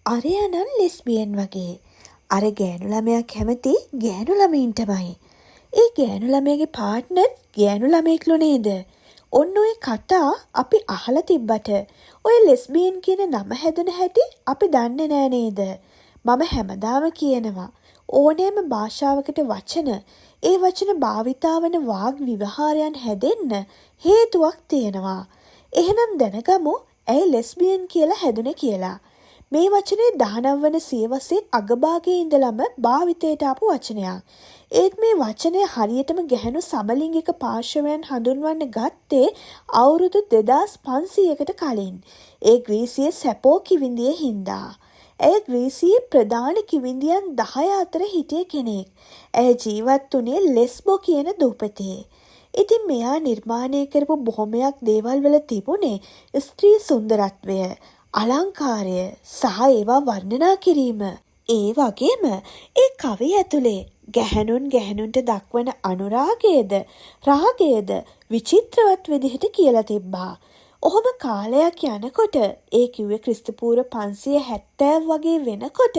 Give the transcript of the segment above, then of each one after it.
අරයා නම් ලෙස්බියන් වගේ. අර ගෑනු ළමයා කැමති ගෑනු ළමයින්ටමයි. ඒ ගෑනු ළමයාගේ පාර්ට්නර් ගෑනු ළමයෙක්ලු නේද? ඔන්න ඔය කතා අපි අහලා තිබ්බට ඔය ලෙස්බියන් කියන නම හැදුන හැටි අපි දන්නේ නෑ නේද? මම හැමදාම කියනවා ඕනෑම භාෂාවකට වචන ඒ වචන භාවිතා වන වාග් විවහාරයන් හැදෙන්න හේතුවක් තියෙනවා. එහෙනම් දැනගමු ඇයි ලෙස්බියන් කියලා හැදුනේ කියලා. මේ වචනේ 19 වන සියවසේ අගභාගයේ ඉඳලම භාවිතයට ආපු වචනයක්. ඒත් මේ වචනය හරියටම ගැහැණු සමලිංගික පාර්ශවයන් හඳුන්වන්න ගත්තේ අවුරුදු 2500කට කලින්. ඒ ග්‍රීසියේ සැපෝ කිවිඳියේ හින්දා. ඇය ග්‍රීසියේ ප්‍රධාන කිවිඳියන් 10 අතර හිටිය කෙනෙක්. ඇය ජීවත් වුණේ ලෙස්බෝ කියන දූපතේ. ඉතින් මෙයා නිර්මාණය කරපු බොහොමයක් දේවල් වල තිබුණේ ස්ත්‍රී සුන්දරත්වය, අලංකාරය සහ ඒවා වර්ණනා කිරීම. ඒ වගේම ඒ කවිය ඇතුලේ ගැහැණුන්ට දක්වන අනුරාගයද රාගයද විචිත්‍රවත් විදිහට කියලා තිබ්බා. ඔහොම කාලයක් යනකොට ඒ කිව්වේ ක්‍රිස්තුපූර්ව 570 වගේ වෙනකොට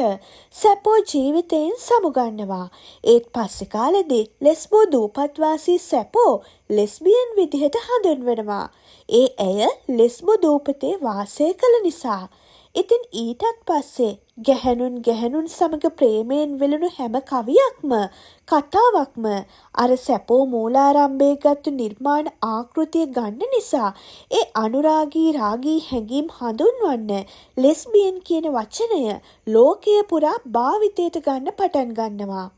සැපෝ ජීවිතයෙන් සමුගන්නවා. ඒත් පස්සේ කාලෙදී ලෙස්බෝ දූපත්වාසී සැපෝ ලෙස්බියන් විදිහට හඳුන්වනවා. ඒ ඇය ලෙස්බෝ දූපතේ වාසය කළ නිසා. ඉතින් ඊටත් පස්සේ ගැහැණුන් සමග ප්‍රේමයෙන් වෙළුණු හැම කවියක්ම කතාවක්ම අර සැපෝ මූලාරම්භයේ ගත්තු නිර්මාණ ආකෘතිය ගන්න නිසා ඒ අනුරාගී රාගී හැඟීම් හඳුන්වන්න ලෙස්බියන් කියන වචනය ලෝකය පුරා භාවිතයට ගන්න පටන් ගන්නවා.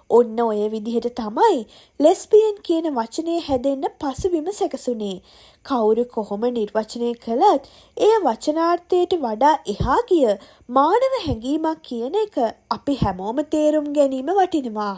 ඔන්න ඔය විදිහට තමයි ලෙස්බියන් කියන වචනේ හැදෙන්න පසුබිම සැකසුනේ. කවුරු කොහොම නිර්වචනය කළත් එය වචනාර්ථයට වඩා එහා ගිය මානව හැඟීමක් කියන එක අපි හැමෝම තේරුම් ගැනීම වටිනවා.